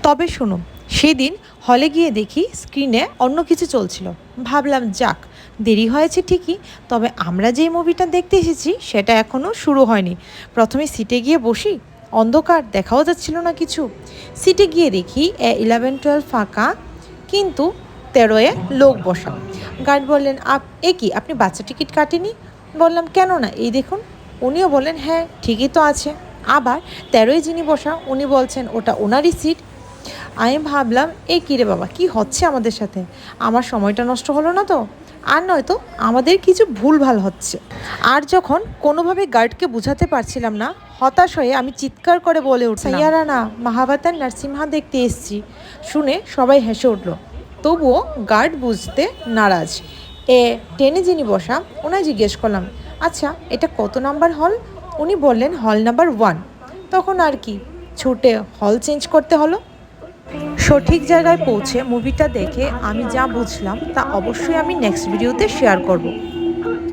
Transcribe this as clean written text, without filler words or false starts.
তবে শোনো, সেদিন হলে গিয়ে দেখি স্ক্রিনে অন্য কিছু চলছিল। ভাবলাম যাক, দেরি হয়েছে ঠিকই, তবে আমরা যেই মুভিটা দেখতে এসেছি সেটা এখনও শুরু হয়নি। প্রথমে সিটে গিয়ে বসি, অন্ধকার, দেখাও যাচ্ছিল না কিছু। সিটে গিয়ে দেখি 11-12 ফাঁকা, কিন্তু 13-এ লোক বসা। গার্ড বললেন, কি আপনি বাচ্চা টিকিট কাটেনি? বললাম কেন না, এই দেখুন। উনিও বললেন হ্যাঁ ঠিকই তো আছে। আবার 13-এ যিনি বসা উনি বলছেন ওটা ওনারই সিট। আমি ভাবলাম কী রে বাবা, কি হচ্ছে আমাদের সাথে? আমার সময়টা নষ্ট হলো না তো? আর নয়তো আমাদের কিছু ভুলভাল হচ্ছে। আর যখন কোনোভাবে গার্ডকে বোঝাতে পারছিলাম না, হতাশ হয়ে আমি চিৎকার করে বলে উঠলাম, সাইয়ারা না, মহাভাতার নার্সিমহা দেখতে এসছি। শুনে সবাই হেসে উঠল। তবুও গার্ড বুঝতে নারাজ। 10-এ যিনি বসা ওনায় জিজ্ঞেস করলাম, আচ্ছা এটা কত নাম্বার হল? উনি বললেন হল নাম্বার 1। তখন আর কি, ছুটে হল চেঞ্জ করতে হলো। সঠিক জায়গায় পৌঁছে মুভিটা দেখে আমি যা বুঝলাম তা অবশ্যই আমি নেক্সট ভিডিওতে শেয়ার করব।